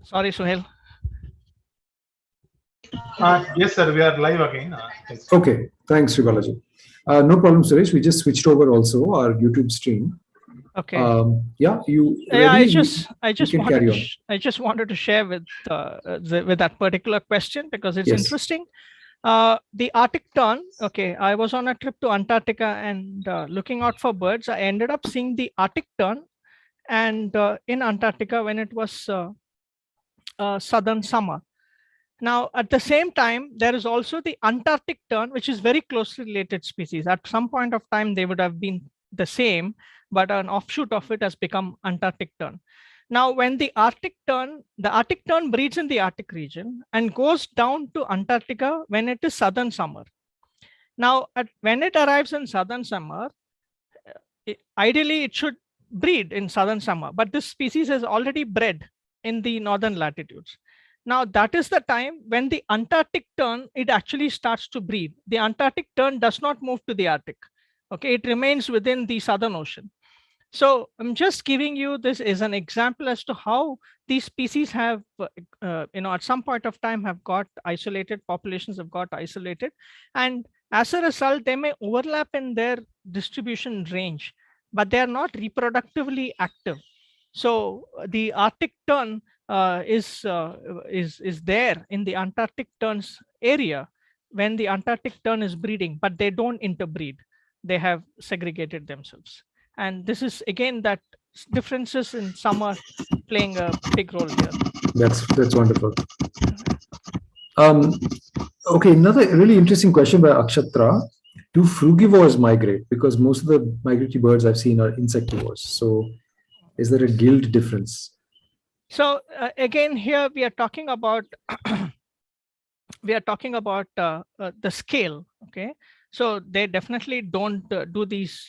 Sorry, Suhail. Yes, sir. We are live again. Okay, thanks, Sribalaji. No problem, Suresh. We just switched over also our YouTube stream. Okay. Yeah, you ready? Yeah, I just wanted to share with that particular question because it's interesting. The Arctic tern. Okay, I was on a trip to Antarctica and looking out for birds. I ended up seeing the Arctic tern, and in Antarctica when it was southern summer. Now, at the same time, there is also the Antarctic tern, which is very closely related species. At some point of time, they would have been the same, but an offshoot of it has become Antarctic tern. Now, when the Arctic tern breeds in the Arctic region and goes down to Antarctica when it is southern summer. Now, when it arrives in southern summer, ideally it should breed in southern summer, but this species has already bred in the northern latitudes. Now, that is the time when the Antarctic tern, it actually starts to breed. The Antarctic tern does not move to the Arctic. Okay, it remains within the Southern Ocean. So I'm just giving you this as an example as to how these species have, at some point of time have got isolated, populations have got isolated. And as a result, they may overlap in their distribution range, but they are not reproductively active. So the Arctic tern is there in the Antarctic tern's area when the Antarctic tern is breeding, but they don't interbreed. They have segregated themselves. And this is again that differences in summer playing a big role here. That's wonderful. Okay, another really interesting question by Akshatra. Do frugivores migrate? Because most of the migratory birds I've seen are insectivores. So is there a guild difference? So again, here we are talking about the scale. Okay, so they definitely don't do these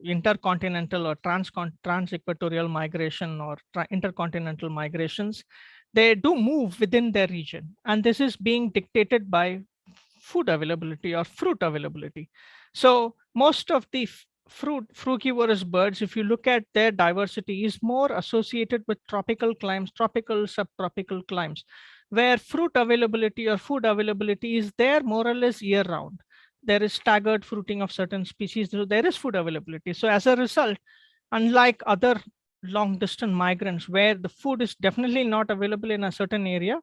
intercontinental or trans-equatorial migration or intercontinental migrations. They do move within their region, and this is being dictated by food availability or fruit availability. So most of the frugivorous birds, if you look at their diversity, is more associated with tropical climes, tropical, subtropical climes, where fruit availability or food availability is there more or less year round. There is staggered fruiting of certain species, so there is food availability. So as a result, unlike other long distance migrants where the food is definitely not available in a certain area,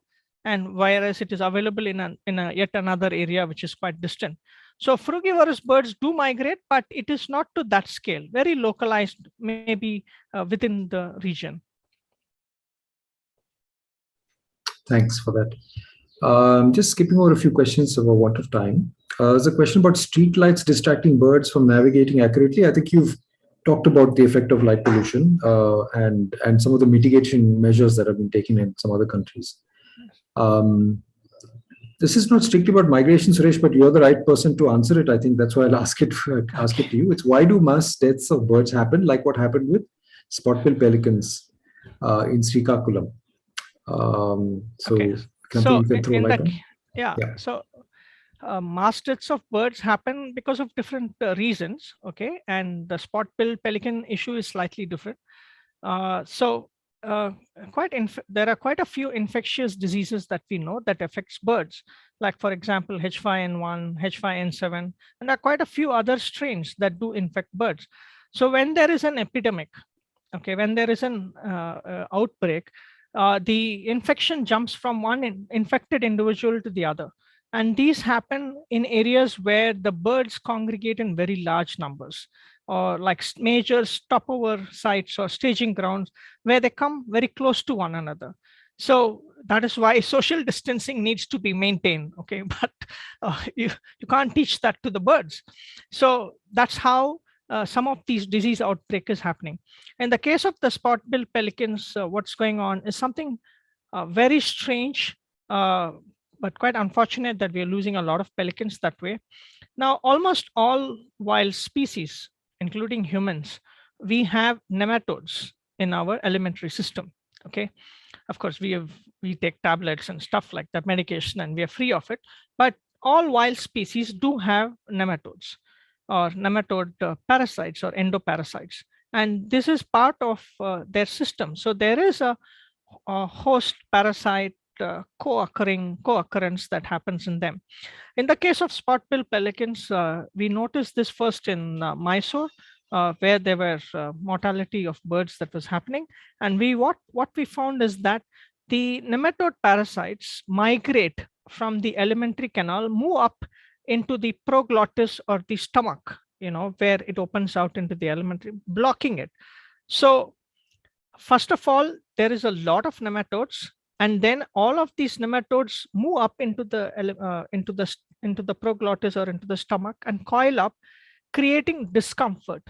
and whereas it is available in a yet another area which is quite distant. So frugivorous birds do migrate, but it is not to that scale, very localized, maybe within the region. Thanks for that. Just skipping over a few questions of a want of time. There's a question about street lights distracting birds from navigating accurately. I think you've talked about the effect of light pollution and some of the mitigation measures that have been taken in some other countries. This is not strictly about migration, Suresh, but you're the right person to answer it. I think that's why I'll ask it to you. It's why do mass deaths of birds happen, like what happened with spot-billed pelicans in Srikakulam? So mass deaths of birds happen because of different reasons. Okay, and the spot-billed pelican issue is slightly different. There are quite a few infectious diseases that we know that affects birds, like for example H5N1, H5N7, and there are quite a few other strains that do infect birds. So when there is an epidemic, okay, when there is an outbreak, the infection jumps from one infected individual to the other, and these happen in areas where the birds congregate in very large numbers, or like major stopover sites or staging grounds where they come very close to one another. So that is why social distancing needs to be maintained. Okay, but you can't teach that to the birds. So that's how some of these disease outbreak is happening. In the case of the spot-billed pelicans, what's going on is something very strange, but quite unfortunate that we are losing a lot of pelicans that way. Now, almost all wild species, including humans, we have nematodes in our alimentary system. Okay, of course we take tablets and stuff like that, medication, and we are free of it, but all wild species do have nematodes or nematode parasites or endoparasites, and this is part of their system. So there is a host parasite co-occurrence that happens in them. In the case of spot-bill pelicans, we noticed this first in Mysore, where there were mortality of birds that was happening. And what we found is that the nematode parasites migrate from the alimentary canal, move up into the proglottis or the stomach, where it opens out into the alimentary, blocking it. So first of all, there is a lot of nematodes, and then all of these nematodes move up into the proglottis or into the stomach and coil up, creating discomfort.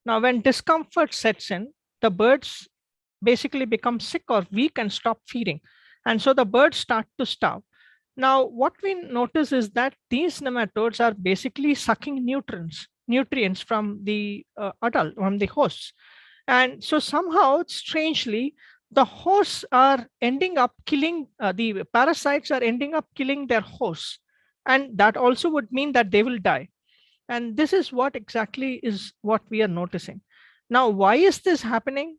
Now, when discomfort sets in, the birds basically become sick or weak and stop feeding, and so the birds start to starve. Now, what we notice is that these nematodes are basically sucking nutrients from the from the hosts. And so somehow, strangely, the hosts are ending up killing, the parasites are ending up killing their hosts. And that also would mean that they will die. And this is what exactly is what we are noticing. Now, why is this happening?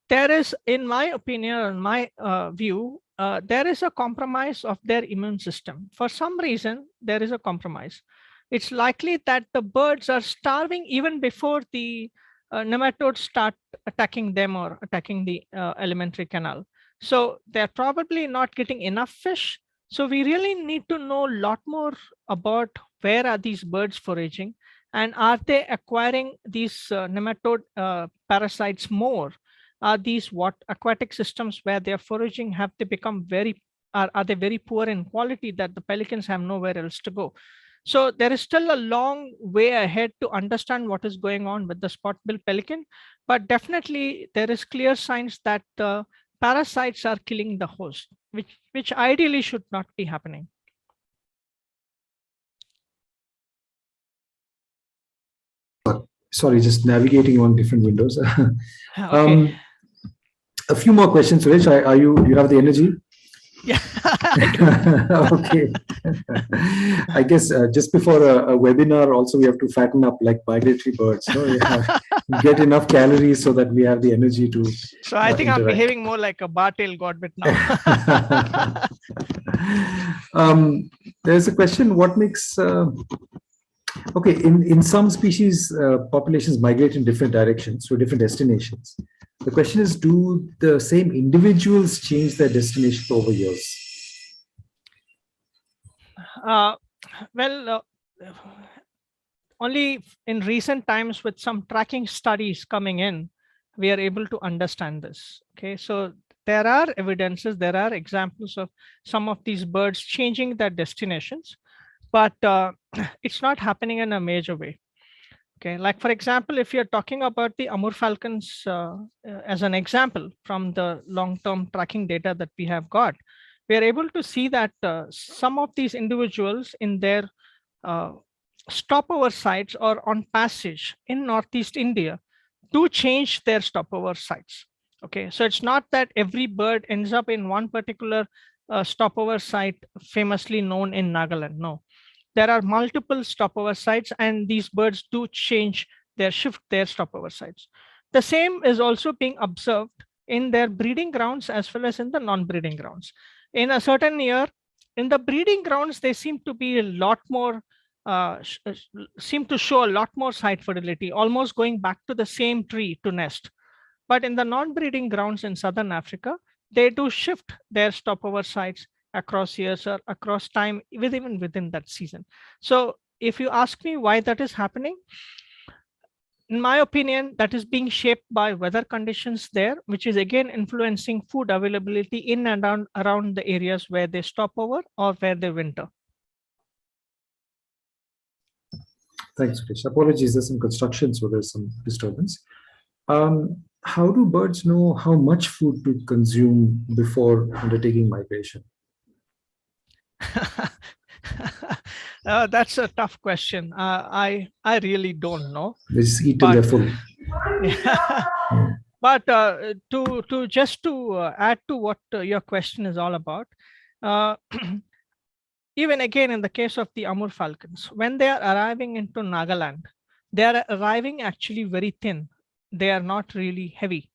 There is, in my opinion, in my view, there is a compromise of their immune system. For some reason, there is a compromise. It's likely that the birds are starving even before the nematodes start attacking them or attacking the alimentary canal. So they're probably not getting enough fish. So we really need to know a lot more about where are these birds foraging, and are they acquiring these nematode parasites more? Are these aquatic systems where they're foraging, have they become are they very poor in quality that the pelicans have nowhere else to go? So there is still a long way ahead to understand what is going on with the spot-bill pelican, but definitely there is clear signs that the parasites are killing the host, which ideally should not be happening. Sorry, just navigating on different windows. Okay. A few more questions, Suresh. Do you have the energy? Yeah. Okay. I guess just before a webinar, also we have to fatten up like migratory birds. No? Get enough calories so that we have the energy to. So I think interact. I'm behaving more like a bar-tailed godwit now. There's a question: what makes? Okay, in some species, populations migrate in different directions to different destinations. The question is, do the same individuals change their destination over years? Only in recent times, with some tracking studies coming in, we are able to understand this. Okay, so there are evidences, there are examples of some of these birds changing their destinations, but it's not happening in a major way. Okay, like for example, if you're talking about the Amur falcons as an example from the long-term tracking data that we have got, we are able to see that some of these individuals in their stopover sites or on passage in Northeast India do change their stopover sites. Okay, so it's not that every bird ends up in one particular stopover site famously known in Nagaland. No. There are multiple stopover sites, and these birds do shift their stopover sites. The same is also being observed in their breeding grounds as well as in the non-breeding grounds. In a certain year, in the breeding grounds, they seem to be a lot more, seem to show a lot more site fidelity, almost going back to the same tree to nest. But in the non-breeding grounds in Southern Africa, they do shift their stopover sites across years or across time, even within that season. So if you ask me why that is happening, in my opinion, that is being shaped by weather conditions there, which is again influencing food availability in and around the areas where they stop over or where they winter. Thanks, Krish. Apologies, there's some construction, so there's some disturbance. How do birds know how much food to consume before undertaking migration? That's a tough question. I really don't know. They just eat till they're full. Yeah. But to add to what your question is all about, even again in the case of the Amur falcons, when they are arriving into Nagaland, they are arriving actually very thin. They are not really heavy.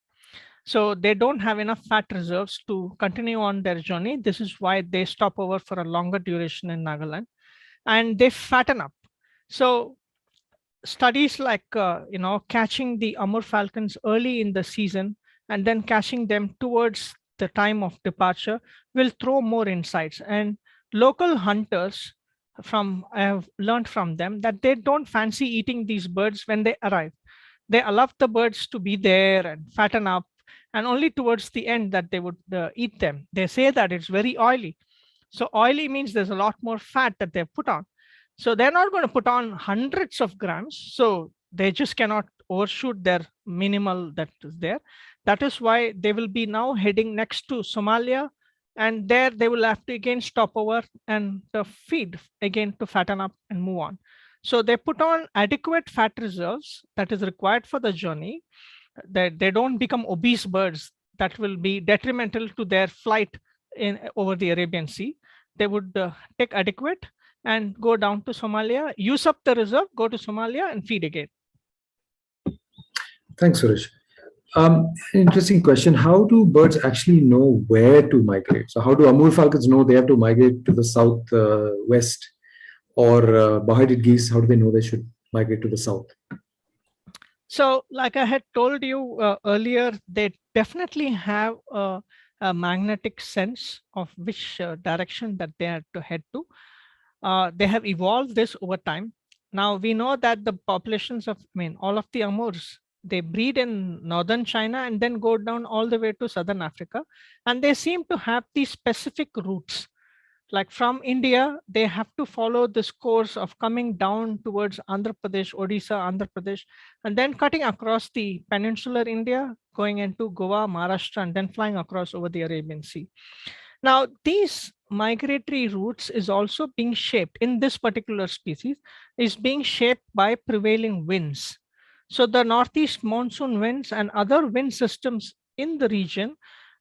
So they don't have enough fat reserves to continue on their journey. This is why they stop over for a longer duration in Nagaland, and they fatten up. So studies like catching the Amur falcons early in the season and then catching them towards the time of departure will throw more insights. And local hunters, I have learned from them that they don't fancy eating these birds when they arrive. They allow the birds to be there and fatten up, and only towards the end that they would eat them. They say that it's very oily. So oily means there's a lot more fat that they've put on. So they're not going to put on hundreds of grams. So they just cannot overshoot their minimal that is there. That is why they will be now heading next to Somalia. And there they will have to again stop over and feed again to fatten up and move on. So they put on adequate fat reserves that is required for the journey. That they don't become obese birds that will be detrimental to their flight over the Arabian Sea. They would take adequate and go down to Somalia, use up the reserve, go to Somalia and feed again. Thanks, Suresh. Interesting question. How do birds actually know where to migrate? So how do Amur falcons know they have to migrate to the south west, or bar-headed geese, how do they know they should migrate to the south? So like I had told you earlier, they definitely have a magnetic sense of which direction that they have to head to. They have evolved this over time. Now we know that the populations of, all of the Amurs, they breed in northern China and then go down all the way to southern Africa. And they seem to have these specific routes. Like from India, they have to follow this course of coming down towards Andhra Pradesh, Odisha, Andhra Pradesh, and then cutting across the peninsular India, going into Goa, Maharashtra, and then flying across over the Arabian Sea. Now, these migratory routes is also being shaped in this particular species, is being shaped by prevailing winds. So the northeast monsoon winds and other wind systems in the region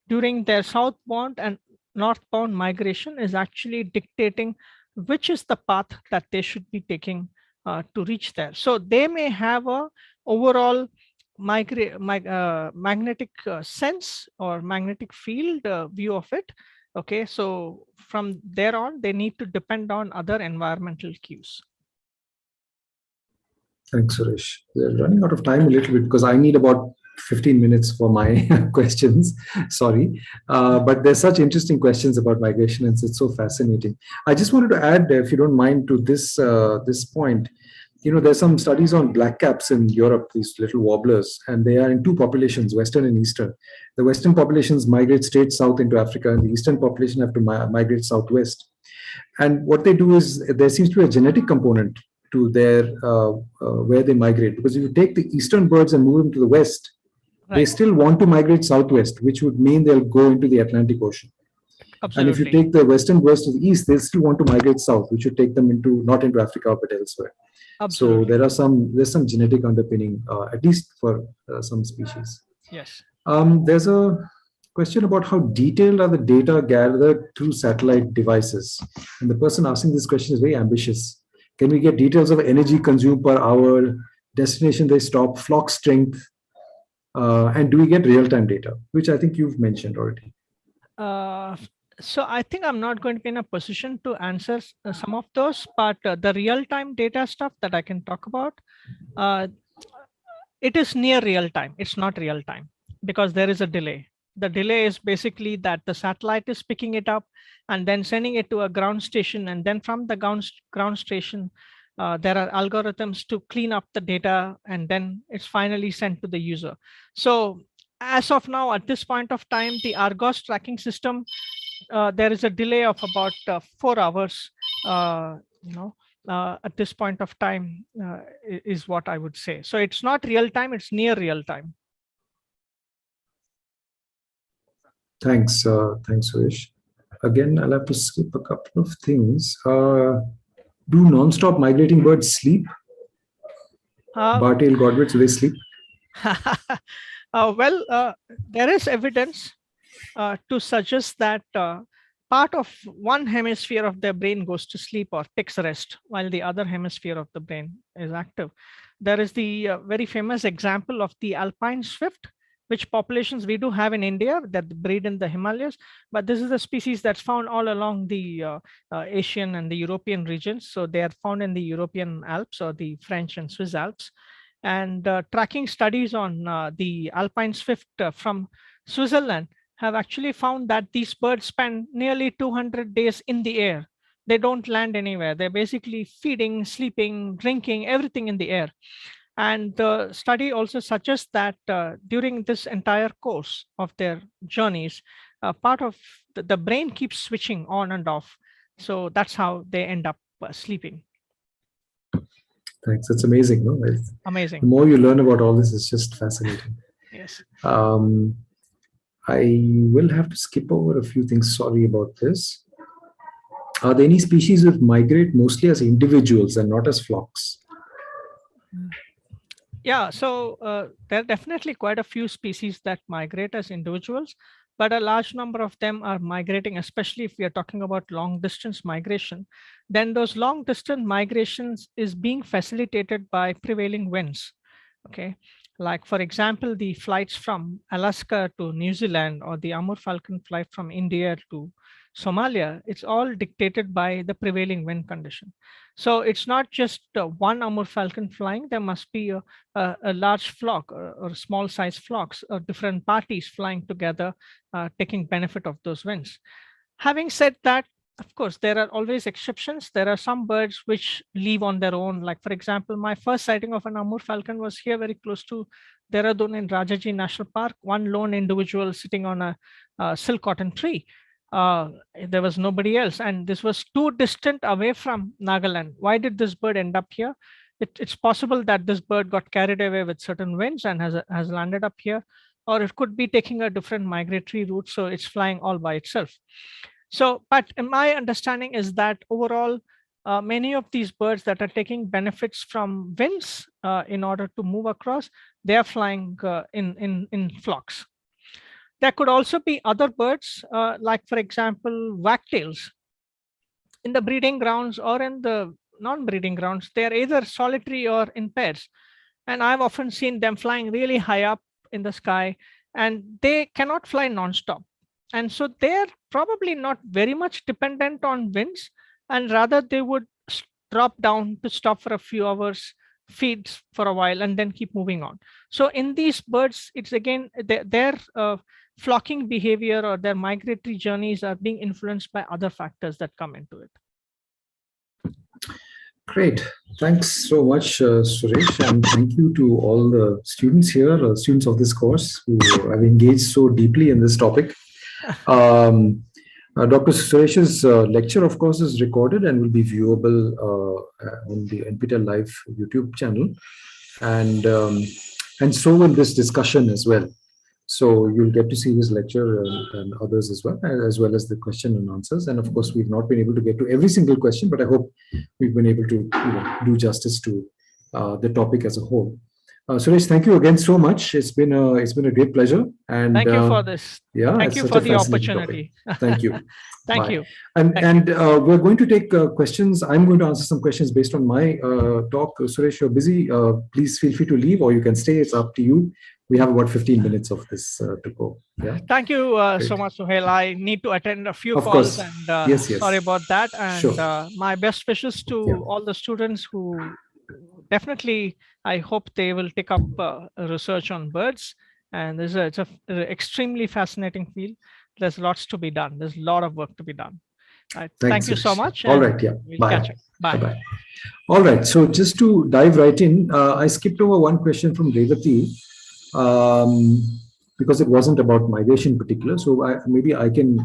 during their southbound and northbound migration is actually dictating which is the path that they should be taking to reach there. So they may have a overall magnetic sense or magnetic field view of it. Okay, so from there on, they need to depend on other environmental cues. Thanks, Suresh. We're running out of time a little bit because I need about 15 minutes for my questions. Sorry. But there's such interesting questions about migration and it's so fascinating. I just wanted to add, if you don't mind, to this point. There's some studies on blackcaps in Europe, these little warblers, and they are in two populations, Western and Eastern. The Western populations migrate straight south into Africa, and the Eastern population have to migrate southwest. And what they do is there seems to be a genetic component to their where they migrate, because if you take the Eastern birds and move them to the west, right, they still want to migrate southwest, which would mean they'll go into the Atlantic Ocean. Absolutely. And if you take the Western birds to the east, they still want to migrate south, which would take them not into Africa but elsewhere. Absolutely. So there's some genetic underpinning, at least for some species. Yes. There's a question about how detailed are the data gathered through satellite devices, and the person asking this question is very ambitious. Can we get details of energy consumed per hour, destination they stop, flock strength, and do we get real-time data, which I think you've mentioned already? So I think I'm not going to be in a position to answer some of those, but the real-time data stuff that I can talk about, it is near real-time. It's not real-time because there is a delay. The delay is basically that the satellite is picking it up and then sending it to a ground station. And then from the ground station, there are algorithms to clean up the data, and then it's finally sent to the user. So as of now, at this point of time, the Argos tracking system, there is a delay of about 4 hours, at this point of time is what I would say. So it's not real time, it's near real time. Thanks, Suresh. Again, I'll have to skip a couple of things. Do non-stop migrating birds sleep? Bar-tailed godwits, do they sleep? Well, there is evidence to suggest that part of one hemisphere of their brain goes to sleep or takes rest while the other hemisphere of the brain is active. There is the very famous example of the Alpine Swift, which populations we do have in India that breed in the Himalayas, but this is a species that's found all along the Asian and the European regions. So they are found in the European Alps or the French and Swiss Alps. And tracking studies on the Alpine Swift from Switzerland have actually found that these birds spend nearly 200 days in the air. They don't land anywhere. They're basically feeding, sleeping, drinking, everything in the air. And the study also suggests that during this entire course of their journeys, part of the brain keeps switching on and off. So that's how they end up sleeping. Thanks. It's amazing. No? Amazing. The more you learn about all this, it's just fascinating. Yes. I will have to skip over a few things. Sorry about this. Are there any species that migrate mostly as individuals and not as flocks? Yeah, so there are definitely quite a few species that migrate as individuals, but a large number of them are migrating, especially if we are talking about long distance migration. Then those long distance migrations is being facilitated by prevailing winds. Okay, like for example, the flights from Alaska to New Zealand or the Amur Falcon flight from India to Somalia, it's all dictated by the prevailing wind condition. So it's not just one Amur Falcon flying, there must be a large flock or small size flocks or different parties flying together, taking benefit of those winds. Having said that, of course, there are always exceptions. There are some birds which leave on their own. Like, for example, my first sighting of an Amur falcon was here very close to Dehradun in Rajaji National Park, one lone individual sitting on a silk cotton tree. There was nobody else. And this was too distant away from Nagaland. Why did this bird end up here? It's possible that this bird got carried away with certain winds and has landed up here, or it could be taking a different migratory route. So it's flying all by itself. So, but my understanding is that overall, many of these birds that are taking benefits from winds in order to move across, they are flying in flocks. There could also be other birds, like for example, wagtails. In the breeding grounds or in the non-breeding grounds, they are either solitary or in pairs. And I've often seen them flying really high up in the sky, and they cannot fly nonstop. And so they're probably not very much dependent on winds, and rather they would drop down to stop for a few hours, feed for a while, and then keep moving on. So in these birds, it's again, their flocking behavior or their migratory journeys are being influenced by other factors that come into it. Great. Thanks so much, Suresh, and thank you to all the students here, students of this course who have engaged so deeply in this topic. Dr. Suresh's lecture, of course, is recorded and will be viewable on the NPTEL Live YouTube channel, and so will this discussion as well. So you'll get to see his lecture and others as well as the question and answers. And of course, we've not been able to get to every single question, but I hope we've been able to do justice to the topic as a whole. Suresh, thank you again so much. It's been a great pleasure. And thank you for this. Yeah, thank you for the opportunity. Thank you. Thank you. And we're going to take questions. I'm going to answer some questions based on my talk. Suresh, you're busy. Please feel free to leave, or you can stay. It's up to you. We have about 15 minutes of this to go. Yeah. Thank you so much, Suhail. I need to attend a few of calls, course. And yes. Sorry about that. And sure. My best wishes to all the students who definitely, I hope they will take up research on birds. And it's an extremely fascinating field. There's lots to be done. There's a lot of work to be done. Thank you so much. All right. Yeah. We'll Bye. Catch up. Bye. Bye. All right. So just to dive right in, I skipped over one question from Revati because it wasn't about migration in particular. So maybe I can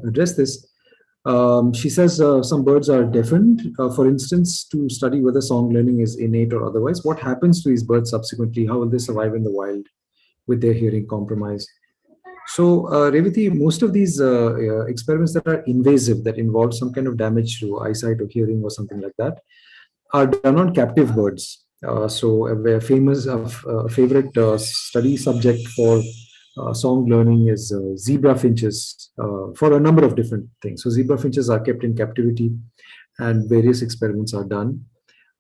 address this. She says some birds are deafened, for instance, to study whether song learning is innate or otherwise. What happens to these birds subsequently? How will they survive in the wild with their hearing compromise? So, Revati, most of these experiments that are invasive, that involve some kind of damage to eyesight or hearing or something like that, are done on captive birds. So, a favorite study subject for song learning is zebra finches for a number of different things. So zebra finches are kept in captivity and various experiments are done.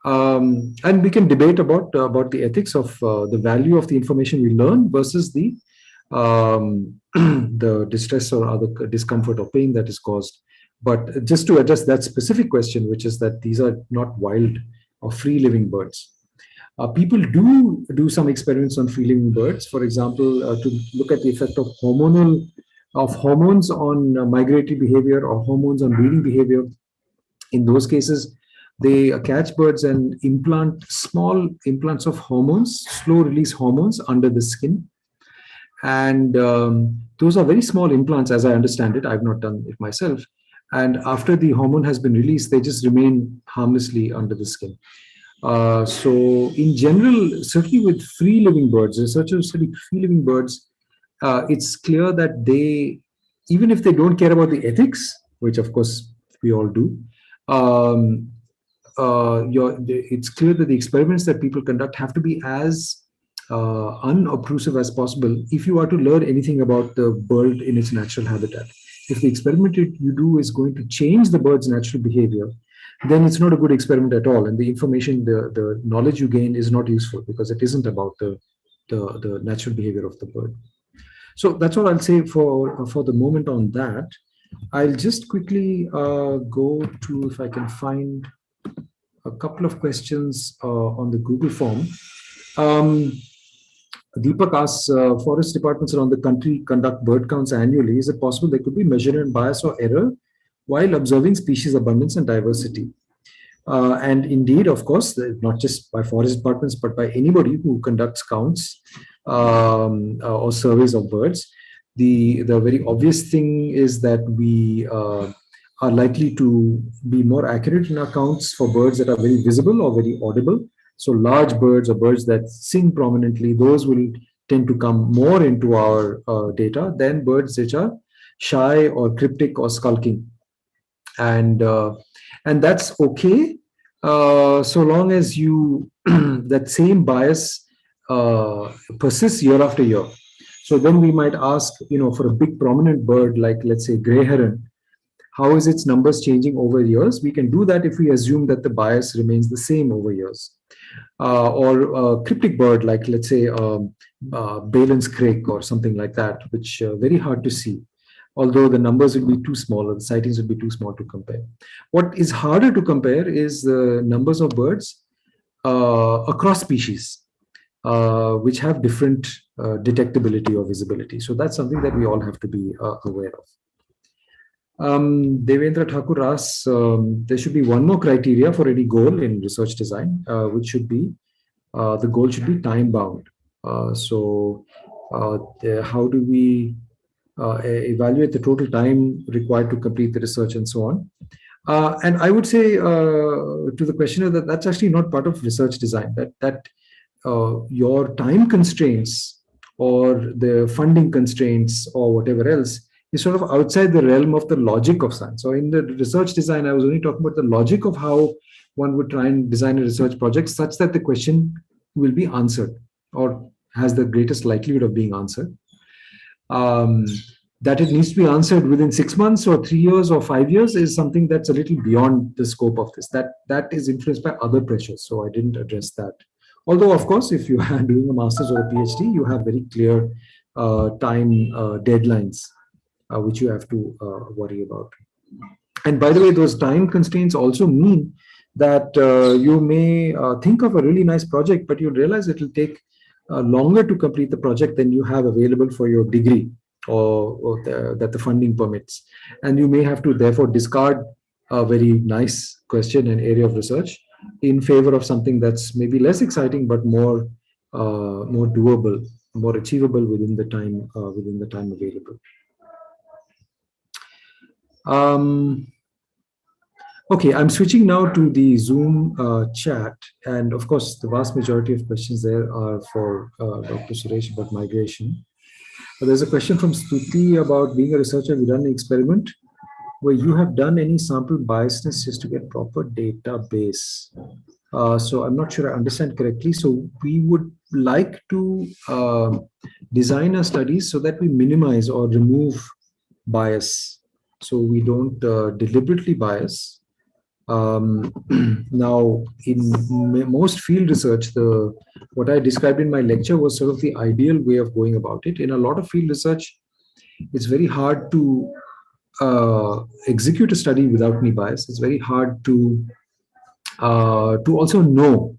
And we can debate about the ethics of the value of the information we learn versus the the distress or other discomfort or pain that is caused. But just to address that specific question, which is that these are not wild or free living birds. People do some experiments on free living birds. For example, to look at the effect of hormones on migratory behavior or hormones on breeding behavior. In those cases, they catch birds and implant small implants of hormones, slow release hormones under the skin. And those are very small implants, as I understand it. I've not done it myself. And after the hormone has been released, they just remain harmlessly under the skin. So in general, certainly with free living birds, researchers study free living birds, it's clear that they, even if they don't care about the ethics, which of course we all do, it's clear that the experiments that people conduct have to be as unobtrusive as possible if you are to learn anything about the bird in its natural habitat. If the experiment you do is going to change the bird's natural behavior, then it's not a good experiment at all. And the information, the knowledge you gain is not useful because it isn't about the natural behavior of the bird. So that's all I'll say for the moment on that. I'll just quickly go to, if I can find a couple of questions on the Google form. Deepak asks, forest departments around the country conduct bird counts annually. Is it possible there could be measurement bias or error while observing species abundance and diversity? And indeed, of course, not just by forest departments, but by anybody who conducts counts or surveys of birds. The very obvious thing is that we are likely to be more accurate in our counts for birds that are very visible or very audible. So large birds or birds that sing prominently, those will tend to come more into our data than birds which are shy or cryptic or skulking. And that's okay, so long as you that same bias persists year after year. So then we might ask, for a big prominent bird like, let's say, grey heron, how is its numbers changing over years? We can do that if we assume that the bias remains the same over years. Or a cryptic bird like, let's say, Balen's crake or something like that, which very hard to see, although the numbers will be too small or the sightings will be too small to compare. What is harder to compare is the numbers of birds across species, which have different detectability or visibility. So that's something that we all have to be aware of. Devendra Thakur asks, there should be one more criteria for any goal in research design, which should be, the goal should be time bound. So how do we evaluate the total time required to complete the research and so on? And I would say to the questioner that that's actually not part of research design, that your time constraints or the funding constraints or whatever else is sort of outside the realm of the logic of science. So in the research design, I was only talking about the logic of how one would try and design a research project such that the question will be answered or has the greatest likelihood of being answered. That it needs to be answered within 6 months or 3 years or 5 years is something that's a little beyond the scope of this. That is influenced by other pressures. So I didn't address that. Although, of course, if you are doing a master's or a PhD, you have very clear time deadlines which you have to worry about. And by the way, those time constraints also mean that you may think of a really nice project, but you'll realize it will take longer to complete the project than you have available for your degree or that the funding permits. And you may have to therefore discard a very nice question and area of research in favor of something that's maybe less exciting but more doable, more achievable within the time available. Okay, I'm switching now to the Zoom chat, and of course, the vast majority of questions there are for Dr. Suresh about migration. There's a question from Stuti about being a researcher. Have you done an experiment where you have done any sample biasness just to get proper database? So I'm not sure I understand correctly. So we would like to design our studies so that we minimize or remove bias. So we don't deliberately bias. Now, in most field research, what I described in my lecture was sort of the ideal way of going about it. In a lot of field research, it's very hard to execute a study without any bias. It's very hard to also know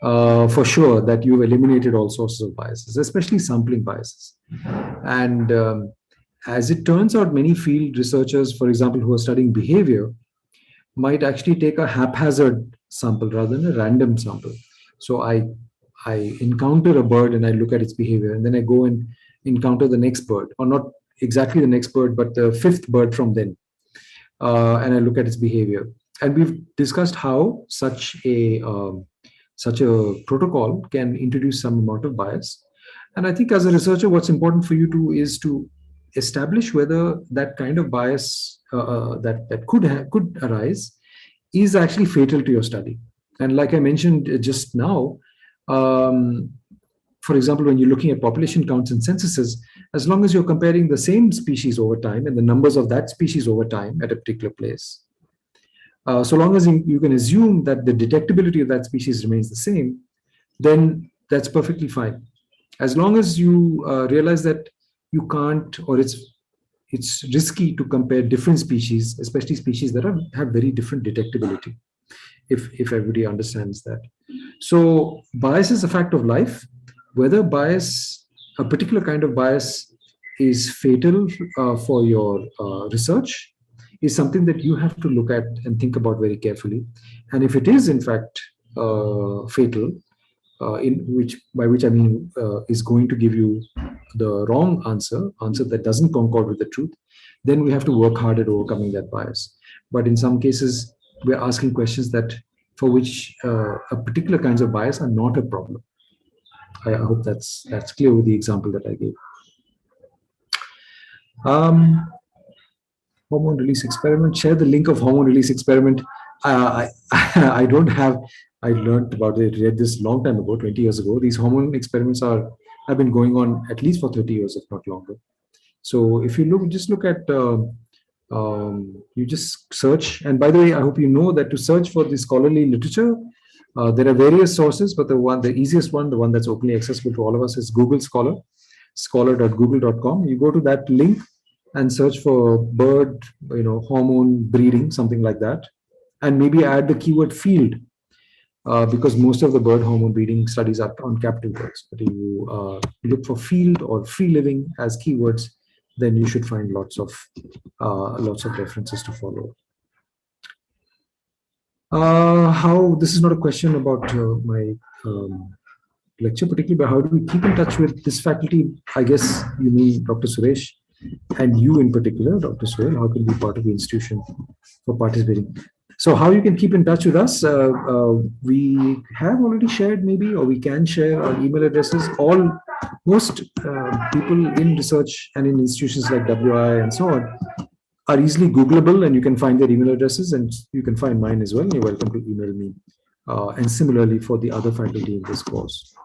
for sure that you've eliminated all sources of biases, especially sampling biases. And as it turns out, many field researchers, for example, who are studying behavior, might actually take a haphazard sample rather than a random sample. So I encounter a bird and I look at its behavior, and then I go and encounter the next bird, or not exactly the next bird, but the fifth bird from then, and I look at its behavior. And we've discussed how such a protocol can introduce some amount of bias. And I think as a researcher, what's important for you is to establish whether that kind of bias that could arise is actually fatal to your study. And like I mentioned just now, for example, when you're looking at population counts and censuses, as long as you're comparing the same species over time and the numbers of that species over time at a particular place, so long as you can assume that the detectability of that species remains the same, then that's perfectly fine. As long as you realize that you can't, or it's risky to compare different species, especially species that have very different detectability, if everybody understands that. So bias is a fact of life. Whether a particular kind of bias is fatal for your research is something that you have to look at and think about very carefully. And if it is in fact fatal, by which I mean is going to give you the wrong answer that doesn't concord with the truth, then we have to work hard at overcoming that bias. But in some cases, we're asking questions for which a particular kinds of bias are not a problem. I hope that's clear with the example that I gave. Hormone release experiment. Share the link of hormone release experiment. I don't have. I learned about it, read this long time ago, 20 years ago. These hormone experiments have been going on at least for 30 years, if not longer. So if you look at, you just search. And by the way, I hope you know that to search for the scholarly literature, there are various sources, but the easiest one, the one that's openly accessible to all of us, is Google Scholar, scholar.google.com. You go to that link and search for bird, hormone breeding, something like that, and maybe add the keyword field. Because most of the bird hormone breeding studies are on captive birds. But if you look for field or free living as keywords, then you should find lots of references to follow. This is not a question about my lecture particularly, but how do we keep in touch with this faculty? I guess you mean Dr. Suresh, and you in particular, Dr. Suresh. How can we be part of the institution for participating? So how you can keep in touch with us, we have already shared maybe, or we can share our email addresses. Most people in research and in institutions like WI and so on are easily Googleable, and you can find their email addresses, and you can find mine as well. You're welcome to email me. And similarly for the other faculty in this course.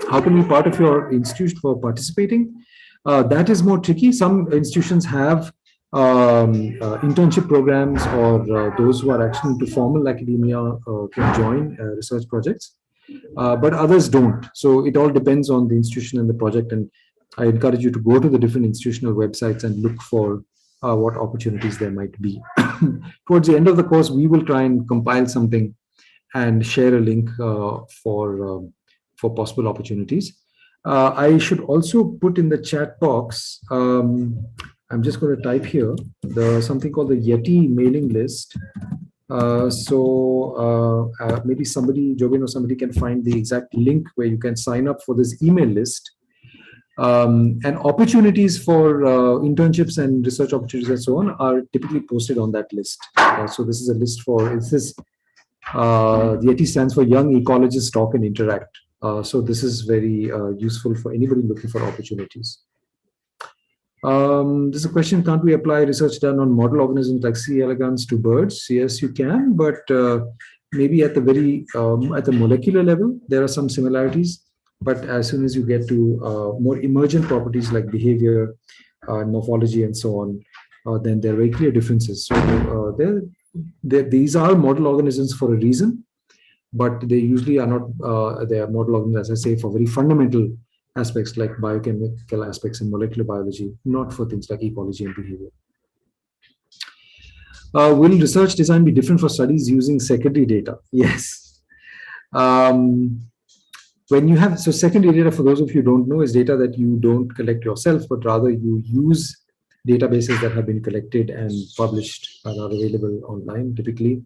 How can we be part of your institution for participating? That is more tricky. Some institutions have internship programs, or those who are actually into formal academia can join research projects, but others don't. So it all depends on the institution and the project, and I encourage you to go to the different institutional websites and look for what opportunities there might be. Towards the end of the course, we will try and compile something and share a link for possible opportunities. I should also put in the chat box, I'm just going to type here, something called the Yeti mailing list. Maybe somebody, Jobin or somebody, can find the exact link where you can sign up for this email list. And opportunities for internships and research opportunities and so on are typically posted on that list. So this is a list for, the Yeti stands for Young Ecologists Talk and Interact. So this is very useful for anybody looking for opportunities. There's a question, can't we apply research done on model organisms like C. elegans to birds? Yes, you can, but maybe at the at the molecular level, there are some similarities. But as soon as you get to more emergent properties like behavior, morphology, and so on, then there are very clear differences. So these are model organisms for a reason, but they usually are not, they are model organisms, as I say, for very fundamental aspects like biochemical aspects in molecular biology, not for things like ecology and behavior. Will research design be different for studies using secondary data? Yes. When you have, so secondary data, for those of you who don't know, is data that you don't collect yourself, but rather you use databases that have been collected and published and are available online typically.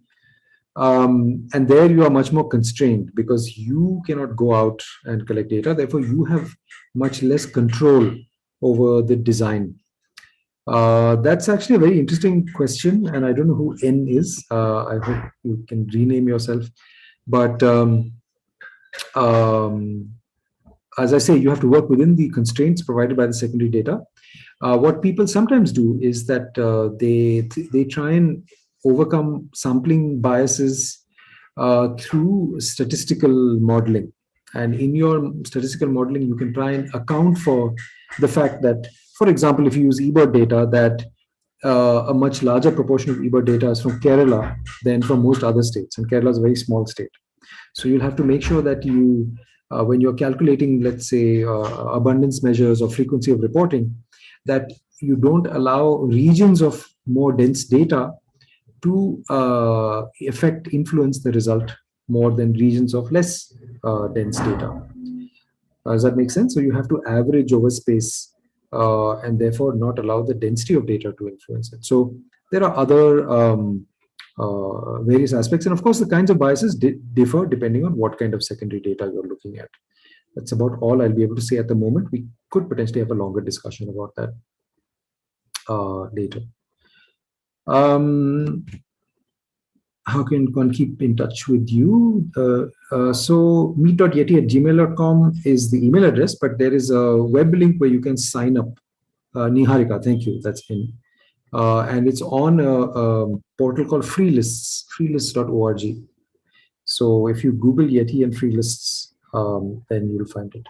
And there you are much more constrained because you cannot go out and collect data. Therefore, you have much less control over the design. That's actually a very interesting question, and I don't know who N is. I hope you can rename yourself. But as I say, you have to work within the constraints provided by the secondary data. What people sometimes do is that they try and overcome sampling biases through statistical modeling. And in your statistical modeling, you can try and account for the fact that, for example, if you use eBird data, that a much larger proportion of eBird data is from Kerala than from most other states. And Kerala is a very small state. So you'll have to make sure that you, when you're calculating, let's say, abundance measures or frequency of reporting, that you don't allow regions of more dense data to influence the result more than regions of less dense data. Does that make sense? So you have to average over space and therefore not allow the density of data to influence it. So there are other various aspects. And of course, the kinds of biases differ depending on what kind of secondary data you're looking at. That's about all I'll be able to say at the moment. We could potentially have a longer discussion about that later. How can one keep in touch with you? So meet.yeti@gmail.com is the email address, but there is a web link where you can sign up. Niharika, thank you. That's in. And it's on a portal called Freelists, freelists.org. So if you Google Yeti and Freelists, then you'll find it.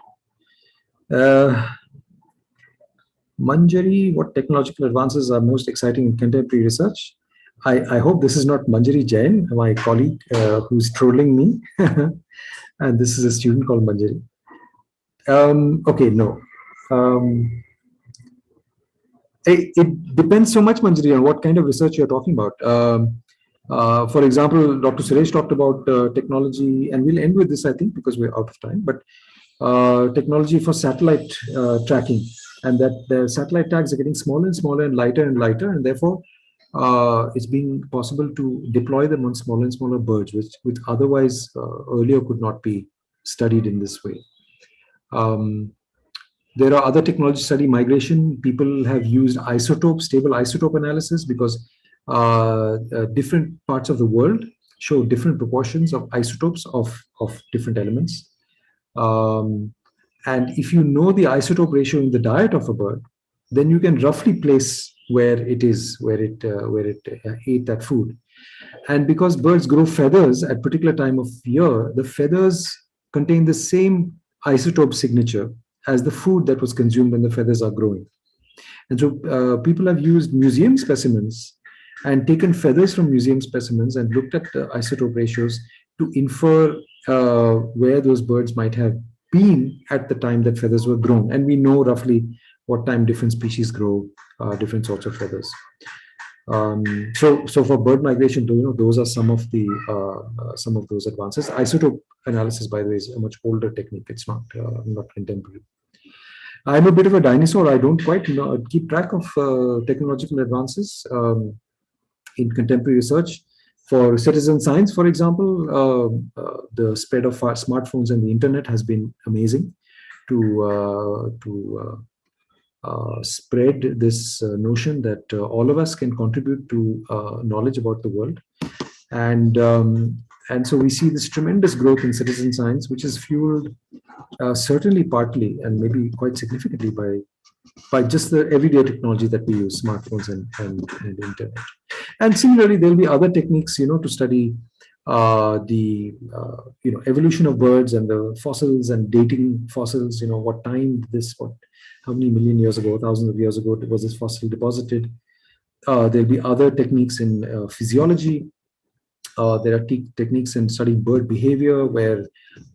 Manjari, what technological advances are most exciting in contemporary research? I hope this is not Manjari Jain, my colleague who's trolling me. And this is a student called Manjari. Okay, no. It depends so much, Manjari, on what kind of research you're talking about. For example, Dr. Suresh talked about technology, and we'll end with this, I think, because we're out of time, but technology for satellite tracking, and that the satellite tags are getting smaller and smaller and lighter, and therefore it's being possible to deploy them on smaller and smaller birds, which otherwise earlier could not be studied in this way. There are other technologies to study migration. People have used stable isotope analysis, because different parts of the world show different proportions of isotopes of different elements. And if you know the isotope ratio in the diet of a bird, then you can roughly place where it ate that food. And because birds grow feathers at particular time of year, the feathers contain the same isotope signature as the food that was consumed when the feathers are growing. And so people have used museum specimens and taken feathers from museum specimens and looked at the isotope ratios to infer where those birds might have been at the time that feathers were grown. And we know roughly what time different species grow different sorts of feathers. So for bird migration, those are some of those advances. Isotope analysis, by the way, is a much older technique. It's not contemporary. I'm a bit of a dinosaur. I don't quite keep track of technological advances in contemporary research. For citizen science, for example, the spread of smartphones and the internet has been amazing to spread this notion that all of us can contribute to knowledge about the world. And so we see this tremendous growth in citizen science, which is fueled certainly partly and maybe quite significantly by just the everyday technology that we use, smartphones and internet. And similarly, there'll be other techniques, to study the evolution of birds and the fossils and dating fossils. What time how many million years ago, thousands of years ago was this fossil deposited? There'll be other techniques in physiology. There are techniques in studying bird behavior, where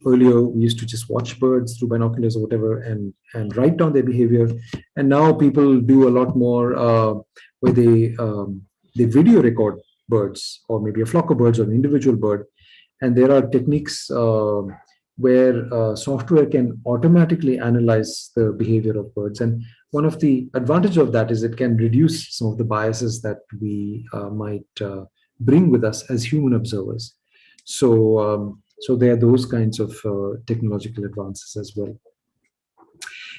earlier we used to just watch birds through binoculars or whatever and write down their behavior. And now people do a lot more where they video record birds, or maybe a flock of birds or an individual bird. And there are techniques where software can automatically analyze the behavior of birds. And one of the advantages of that is it can reduce some of the biases that we might bring with us as human observers. So there are those kinds of technological advances as well.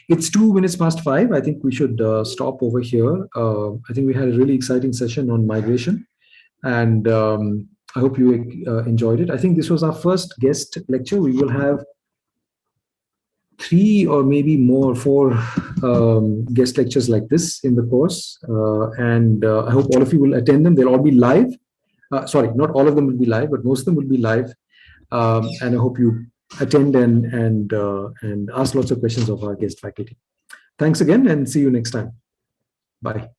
It's 2 minutes past 5. I think we should stop over here. I think we had a really exciting session on migration, and I hope you enjoyed it. I think this was our first guest lecture. We will have 3 or maybe more, 4 guest lectures like this in the course, and I hope all of you will attend them. They'll all be live. Sorry, not all of them will be live, but most of them will be live. And I hope you attend and ask lots of questions of our guest faculty. Thanks again, and see you next time. Bye.